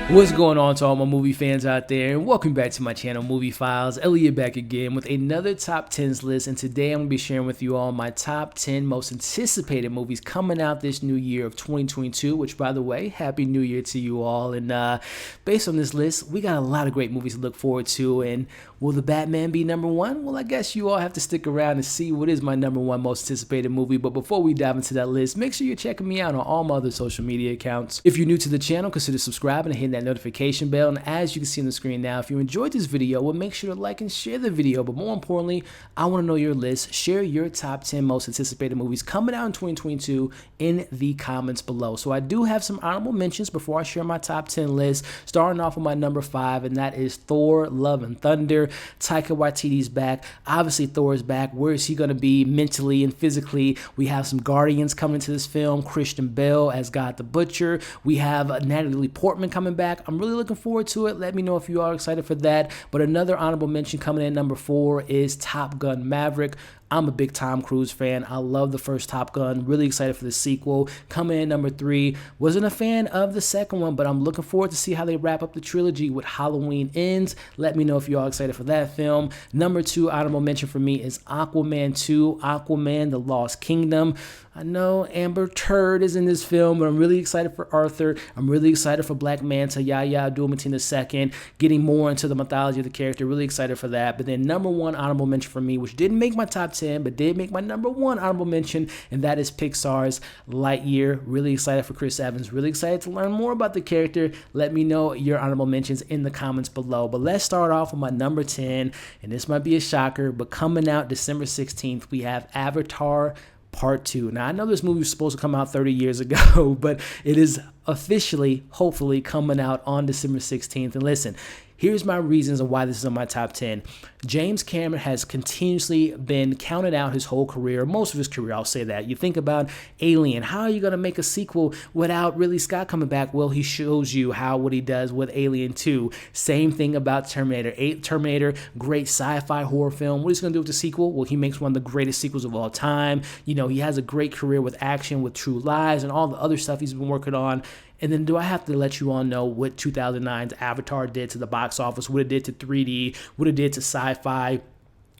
What's going on to all my movie fans out there, and welcome back to my channel, Movie Files. Elliot back again with another top 10s list, and today I'm going to be sharing with you all my top 10 most anticipated movies coming out this new year of 2022, which, by the way, Happy New Year to you all. And based on this list, we got a lot of great movies to look forward to, and will The Batman be number one? Well, I guess you all have to stick around and see what is my number one most anticipated movie, but before we dive into that list, make sure you're checking me out on all my other social media accounts. If you're new to the channel, consider subscribing and hitting that notification bell, and as you can see on the screen now, if you enjoyed this video, well, make sure to like and share the video, but more importantly, I want to know your list. Share your top 10 most anticipated movies coming out in 2022 in the comments below. So I do have some honorable mentions before I share my top 10 list, starting off with my number 5, and that is Thor: Love and Thunder. Taika Waititi's back. Obviously, Thor is back. Where is he going to be mentally and physically? We have some Guardians coming to this film. Christian Bale as God the Butcher. We have Natalie Portman coming back. I'm really looking forward to it. Let me know if you are excited for that. But another honorable mention coming in number 4 is Top Gun: Maverick. I'm a big Tom Cruise fan. I love the first Top Gun. Really excited for the sequel. Coming in number 3. Wasn't a fan of the second one, but I'm looking forward to see how they wrap up the trilogy with Halloween Ends. Let me know if you're all excited for that film. Number 2 honorable mention for me is Aquaman 2, Aquaman: The Lost Kingdom. I know Amber Heard is in this film, but I'm really excited for Arthur. I'm really excited for Black Manta, Yahya Abdul-Mateen II, getting more into the mythology of the character. Really excited for that. But then number 1 honorable mention for me, which didn't make my top 10, but did make my number 1 honorable mention, and that is Pixar's Lightyear. Really excited for Chris Evans. Really excited to learn more about the character. Let me know your honorable mentions in the comments below. But let's start off with my number 10, and this might be a shocker, but coming out December 16th, we have Avatar Part 2. Now, I know this movie was supposed to come out 30 years ago, but it is officially, hopefully, coming out on December 16th. And listen, here's my reasons of why this is on my top 10. James Cameron has continuously been counted out his whole career, most of his career, I'll say that. You think about Alien. How are you going to make a sequel without Ridley Scott coming back? Well, he shows you what he does with Alien 2. Same thing about Terminator. Terminator, great sci-fi horror film. What he's going to do with the sequel? Well, he makes one of the greatest sequels of all time. You know, he has a great career with action, with True Lies, and all the other stuff he's been working on. And then do I have to let you all know what 2009's Avatar did to the box office, what it did to 3D, what it did to sci-fi?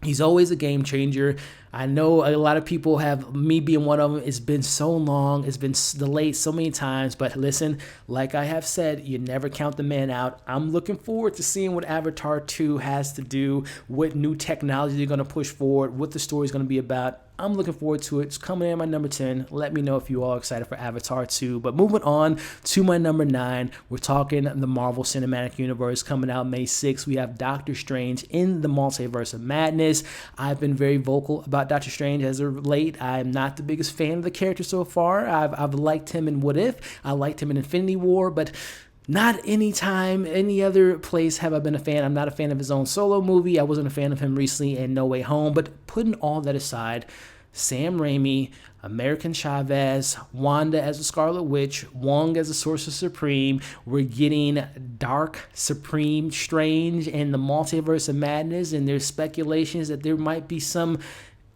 He's always a game changer. I know a lot of people have, me being one of them, it's been so long, it's been delayed so many times, but listen, like I have said, you never count the man out. I'm looking forward to seeing what Avatar 2 has to do, what new technology they're going to push forward, what the story is going to be about. I'm looking forward to it. It's coming in my number 10. Let me know if you all are excited for Avatar 2. But moving on to my number 9, we're talking the Marvel Cinematic Universe coming out May 6th. We have Doctor Strange in the Multiverse of Madness. I've been very vocal about Doctor Strange as of late. I'm not the biggest fan of the character so far. I've liked him in What If. I liked him in Infinity War, but not any time, any other place have I been a fan. I'm not a fan of his own solo movie. I wasn't a fan of him recently in No Way Home. But putting all that aside, Sam Raimi, American Chavez, Wanda as the Scarlet Witch, Wong as the Sorcerer Supreme. We're getting Dark Supreme Strange and the Multiverse of Madness, and there's speculations that there might be some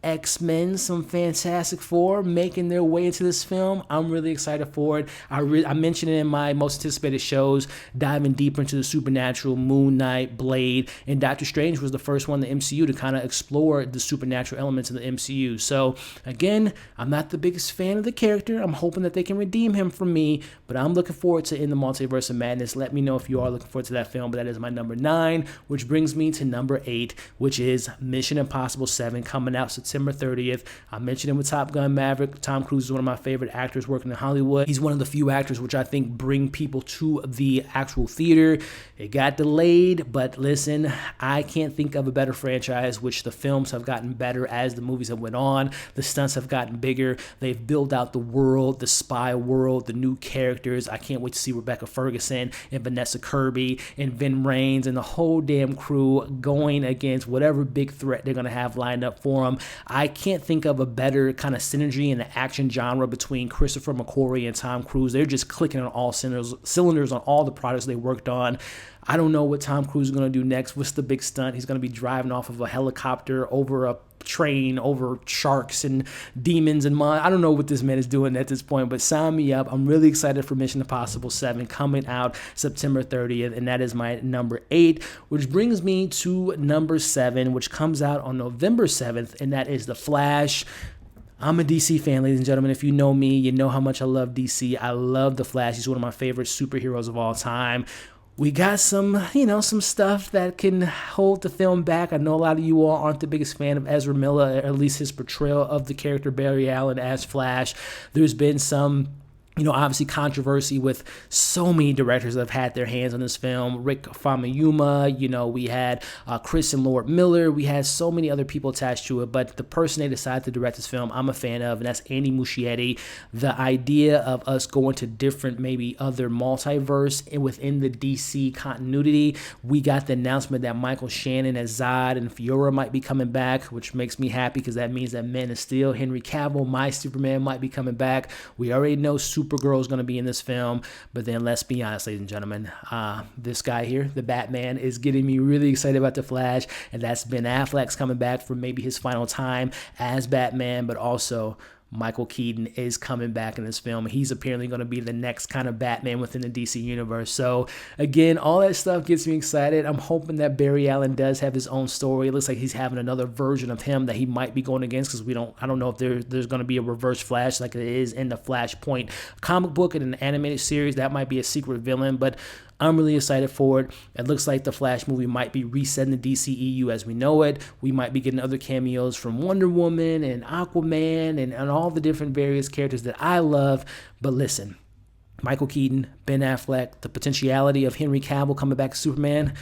X-Men, some Fantastic Four making their way into this film. I'm really excited for it. I mentioned it in my most anticipated shows, diving deeper into the supernatural, Moon Knight, Blade, and Doctor Strange was the first one in the MCU to kind of explore the supernatural elements of the MCU. So again, I'm not the biggest fan of the character. I'm hoping that they can redeem him for me, but I'm looking forward to In the Multiverse of Madness. Let me know if you are looking forward to that film, but that is my number 9, which brings me to number 8, which is Mission Impossible 7 coming out September 30th. I mentioned him with Top Gun: Maverick. Tom Cruise is one of my favorite actors working in Hollywood. He's one of the few actors which I think bring people to the actual theater. It got delayed, but listen, I can't think of a better franchise, which the films have gotten better as the movies have went on. The stunts have gotten bigger. They've built out the world, the spy world, the new characters. I can't wait to see Rebecca Ferguson and Vanessa Kirby and Vin Rames and the whole damn crew going against whatever big threat they're going to have lined up for them. I can't think of a better kind of synergy in the action genre between Christopher McQuarrie and Tom Cruise. They're just clicking on all cylinders on all the products they worked on. I don't know what Tom Cruise is going to do next. What's the big stunt? He's going to be driving off of a helicopter over a train over sharks and demons and I don't know what this man is doing at this point, but sign me up. I'm really excited for Mission Impossible 7 coming out September 30th, and that is my number 8, which brings me to number 7, which comes out on November 7th, and that is The Flash. I'm a DC fan, ladies and gentlemen. If you know me, you know how much I love DC. I love The Flash. He's one of my favorite superheroes of all time. We got some stuff that can hold the film back. I know a lot of you all aren't the biggest fan of Ezra Miller, or at least his portrayal of the character Barry Allen as Flash. There's been some obviously controversy with so many directors that have had their hands on this film. Rick Famuyiwa, we had Chris and Lord Miller. We had so many other people attached to it, but the person they decided to direct this film, I'm a fan of, and that's Andy Muschietti. The idea of us going to different, maybe other multiverse within the DC continuity. We got the announcement that Michael Shannon as Zod and Fiora might be coming back, which makes me happy because that means that Man of Steel, Henry Cavill, my Superman, might be coming back. We already know Supergirl is going to be in this film, but then let's be honest, ladies and gentlemen, this guy here, the Batman, is getting me really excited about The Flash, and that's Ben Affleck's coming back for maybe his final time as Batman, but also Michael Keaton is coming back in this film. He's apparently going to be the next kind of Batman within the DC universe. So again, all that stuff gets me excited. I'm hoping that Barry Allen does have his own story. It looks like he's having another version of him that he might be going against, because I don't know if there's going to be a reverse Flash like it is in the Flashpoint comic book and an animated series. That might be a secret villain, but I'm really excited for it. It looks like the Flash movie might be resetting the DCEU as we know it. We might be getting other cameos from Wonder Woman and Aquaman and all the different various characters that I love. But listen, Michael Keaton, Ben Affleck, the potentiality of Henry Cavill coming back as Superman,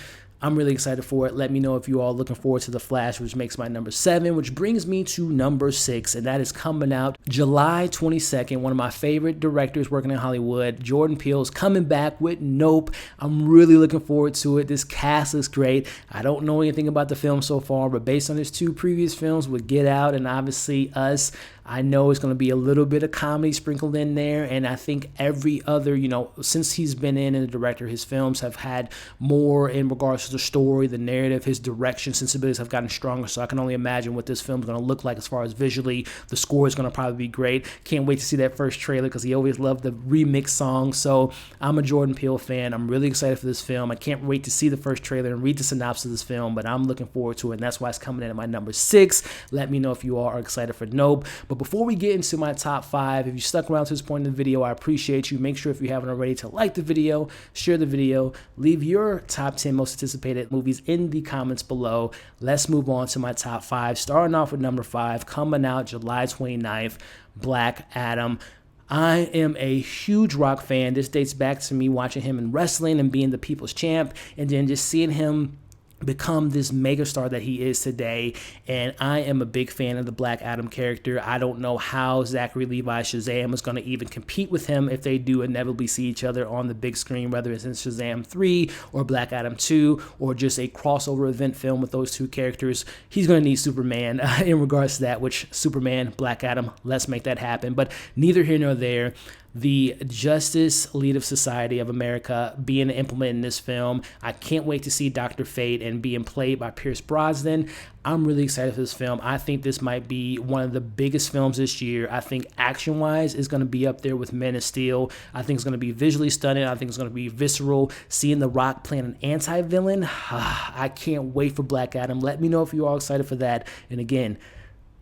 I'm really excited for it. Let me know if you all are looking forward to The Flash, which makes my number 7, which brings me to number 6, and that is coming out July 22nd. One of my favorite directors working in Hollywood, Jordan Peele's coming back with Nope. I'm really looking forward to it. This cast looks great. I don't know anything about the film so far, but based on his 2 previous films with Get Out and obviously Us, I know it's going to be a little bit of comedy sprinkled in there, and I think every other, since he's been in the director, his films have had more in regards to the story, the narrative, his direction sensibilities have gotten stronger, so I can only imagine what this film is going to look like as far as visually. The score is going to probably be great. Can't wait to see that first trailer because he always loved the remix songs, so I'm a Jordan Peele fan. I'm really excited for this film. I can't wait to see the first trailer and read the synopsis of this film, but I'm looking forward to it, and that's why it's coming in at my number 6. Let me know if you all are excited for Nope. But before we get into my top 5, if you stuck around to this point in the video, I appreciate you. Make sure if you haven't already to like the video, share the video, leave your top 10 most anticipated movies in the comments below. Let's move on to my top 5. Starting off with number 5, coming out July 29th, Black Adam. I am a huge Rock fan. This dates back to me watching him in wrestling and being the people's champ, and then just seeing him become this megastar that he is today, and I am a big fan of the Black Adam character. I don't know how Zachary Levi Shazam is going to even compete with him if they do inevitably see each other on the big screen, whether it's in Shazam 3 or Black Adam 2 or just a crossover event film with those 2 characters. He's going to need Superman in regards to that, which Superman, Black Adam, let's make that happen. But neither here nor there. The Justice League of Society of America being implemented in this film. I can't wait to see Dr. Fate and being played by Pierce Brosnan. I'm really excited for this film. I think this might be one of the biggest films this year. I think action-wise is going to be up there with Man of Steel. I think it's going to be visually stunning. I think it's going to be visceral. Seeing The Rock playing an anti-villain, I can't wait for Black Adam. Let me know if you're all excited for that. And again,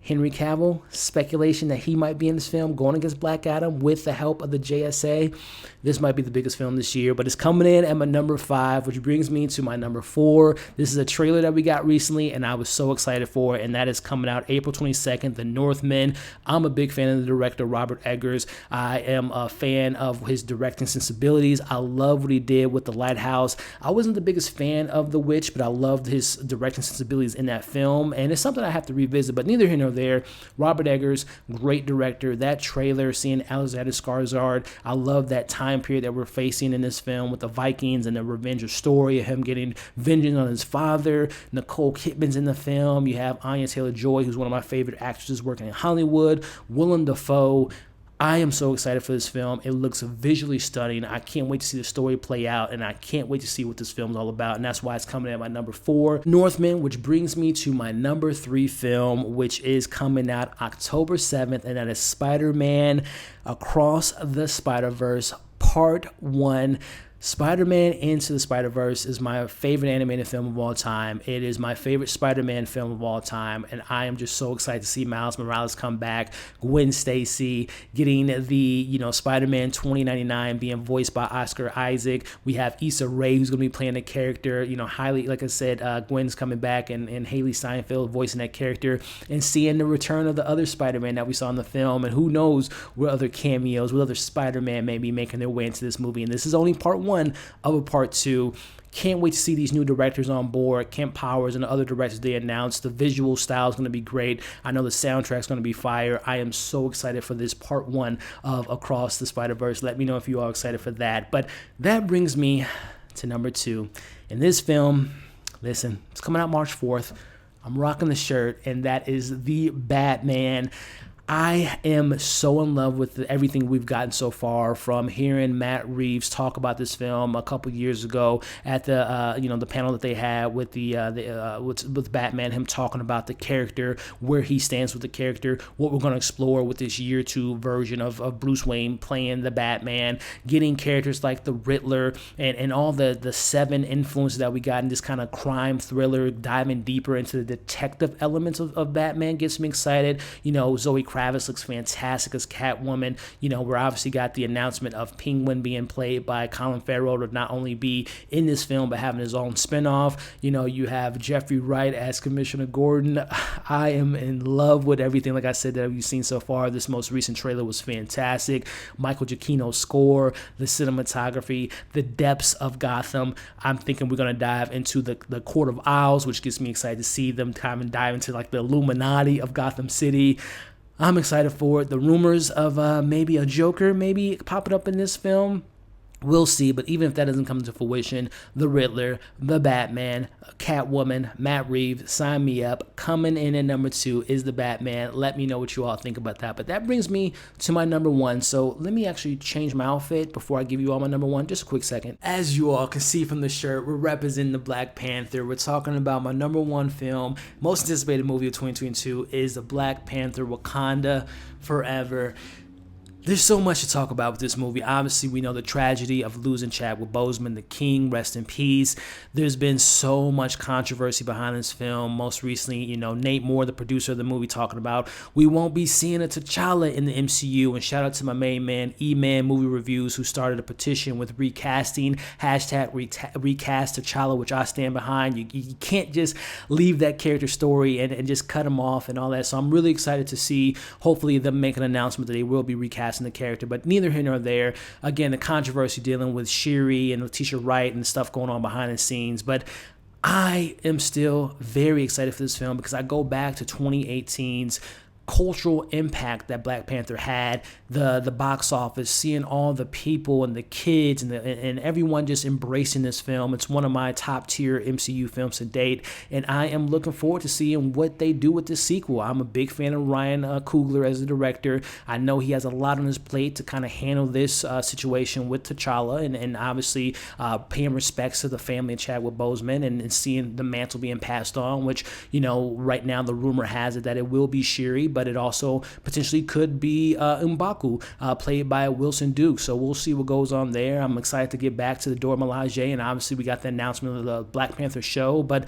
Henry Cavill, speculation that he might be in this film going against Black Adam with the help of the JSA. This might be the biggest film this year, but it's coming in at my number 5, which brings me to my number 4. This is a trailer that we got recently, and I was so excited for it, and that is coming out April 22nd, The Northman. I'm a big fan of the director, Robert Eggers. I am a fan of his directing sensibilities. I love what he did with The Lighthouse. I wasn't the biggest fan of The Witch, but I loved his directing sensibilities in that film, and it's something I have to revisit, but neither here nor there. Robert Eggers, great director. That trailer, seeing Alexander Skarsgård, I love that time period that we're facing in this film with the Vikings and the revenge story of him getting vengeance on his father. Nicole Kidman's in the film. You have Anya Taylor-Joy, who's one of my favorite actresses working in Hollywood. Willem Dafoe. I am so excited for this film. It looks visually stunning. I can't wait to see the story play out, and I can't wait to see what this film's all about, and that's why it's coming at my number 4. Northman, which brings me to my number 3 film, which is coming out October 7th, and that is Spider-Man Across the Spider-Verse Part 1. Spider-Man Into the Spider-Verse is my favorite animated film of all time. It is my favorite Spider-Man film of all time, and I am just so excited to see Miles Morales come back, Gwen Stacy, getting the, Spider-Man 2099 being voiced by Oscar Isaac. We have Issa Rae, who's going to be playing the character, highly, like I said, Gwen's coming back, and Haley Steinfeld voicing that character, and seeing the return of the other Spider-Man that we saw in the film, and who knows what other cameos, what other Spider-Man may be making their way into this movie, and this is only part 1 of a part 2. Can't wait to see these new directors on board. Kemp Powers and the other directors they announced. The visual style is going to be great. I know the soundtrack is going to be fire. I am so excited for this part 1 of Across the Spider-Verse. Let me know if you are excited for that. But that brings me to number 2. In this film, listen, it's coming out March 4th. I'm rocking the shirt, and that is The Batman. I am so in love with everything we've gotten so far, from hearing Matt Reeves talk about this film a couple years ago at the the panel that they had with with Batman, him talking about the character, where he stands with the character, what we're going to explore with this year 2 version of Bruce Wayne playing the Batman, getting characters like the Riddler and all the 7 influences that we got in this kind of crime thriller, diving deeper into the detective elements of Batman gets me excited. Zoe Kravitz looks fantastic as Catwoman. We're obviously got the announcement of Penguin being played by Colin Farrell to not only be in this film, but having his own spinoff. You have Jeffrey Wright as Commissioner Gordon. I am in love with everything, like I said, that we've seen so far. This most recent trailer was fantastic. Michael Giacchino's score, the cinematography, the depths of Gotham. I'm thinking we're going to dive into the Court of Owls, which gets me excited to see them kind of dive into like the Illuminati of Gotham City. I'm excited for it. The rumors of maybe a Joker maybe popping up in this film, we'll see. But even if that doesn't come to fruition, the Riddler, the Batman, Catwoman, Matt Reeves, sign me up. Coming in at number 2 is the Batman. Let me know what you all think about that. But that brings me to my number 1. So let me actually change my outfit before I give you all my number 1. Just a quick second. As you all can see from the shirt, we're representing the Black Panther. We're talking about my number 1 film, most anticipated movie of 2022 is the Black Panther: Wakanda Forever. There's so much to talk about with this movie. Obviously, we know the tragedy of losing Chadwick Boseman, the King, rest in peace. There's been so much controversy behind this film. Most recently, Nate Moore, the producer of the movie, talking about we won't be seeing a T'Challa in the MCU. And shout out to my main man, E-Man Movie Reviews, who started a petition with recasting, #recast T'Challa, which I stand behind. You can't just leave that character story and just cut him off and all that. So I'm really excited to see, hopefully, them make an announcement that they will be recasting the character, but neither here nor there. Again, the controversy dealing with Shuri and Letitia Wright and stuff going on behind the scenes, but I am still very excited for this film because I go back to 2018's cultural impact that Black Panther had, the box office, seeing all the people and the kids and everyone just embracing this film. It's one of my top tier MCU films to date, and I am looking forward to seeing what they do with this sequel. I'm a big fan of Ryan Coogler as the director. I know he has a lot on his plate to kind of handle this situation with T'Challa and obviously paying respects to the family of Chadwick Boseman and seeing the mantle being passed on, which, right now the rumor has it that it will be Shuri, but it also potentially could be M'Baku, played by Wilson Duke. So we'll see what goes on there. I'm excited to get back to the Dora Milaje, and obviously we got the announcement of the Black Panther show, but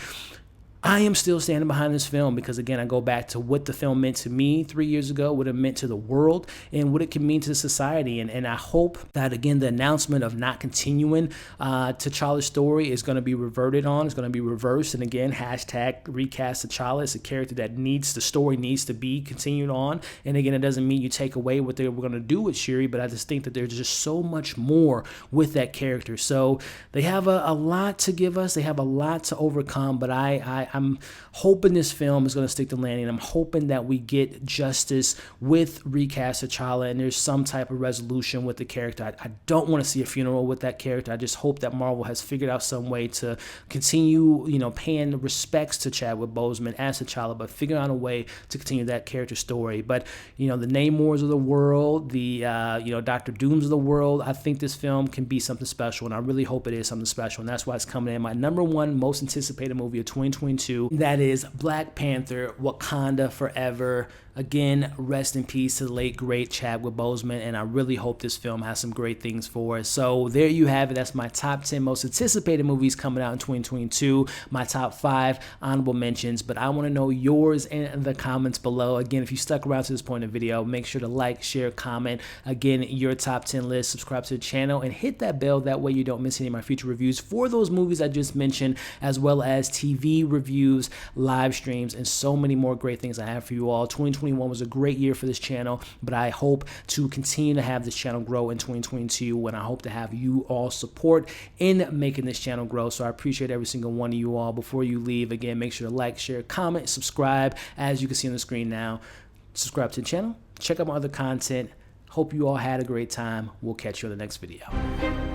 I am still standing behind this film because, again, I go back to what the film meant to me 3 years ago, what it meant to the world, and what it can mean to society. And I hope that, again, the announcement of not continuing T'Challa's story is going to be reverted on. It's going to be reversed. And, again, #recast T'Challa. It's a character that the story needs to be continued on. And, again, it doesn't mean you take away what they were going to do with Shuri, but I just think that there's just so much more with that character. So they have a lot to give us. They have a lot to overcome, but I I'm hoping this film is going to stick the landing. I'm hoping that we get justice with recast T'Challa and there's some type of resolution with the character. I don't want to see a funeral with that character. I just hope that Marvel has figured out some way to continue, paying respects to Chadwick Boseman as T'Challa, but figuring out a way to continue that character story. But, the Namors of the world, the, Dr. Dooms of the world, I think this film can be something special, and I really hope it is something special, and that's why it's coming in my #1 most anticipated movie of 2022. That is Black Panther: Wakanda Forever. Again, rest in peace to the late, great Chadwick Boseman, and I really hope this film has some great things for us. So there you have it. That's my top 10 most anticipated movies coming out in 2022, my top 5 honorable mentions, but I want to know yours in the comments below. Again, if you stuck around to this point in the video, make sure to like, share, comment, again, your top 10 list, subscribe to the channel, and hit that bell. That way you don't miss any of my future reviews for those movies I just mentioned, as well as TV reviews, live streams, and so many more great things I have for you all. 2021 was a great year for this channel, but I hope to continue to have this channel grow in 2022, and I hope to have you all support in making this channel grow. So I appreciate every single one of you all. Before you leave, again, make sure to like, share, comment, subscribe, as you can see on the screen now. Subscribe to the channel, check out my other content. Hope you all had a great time. We'll catch you in the next video.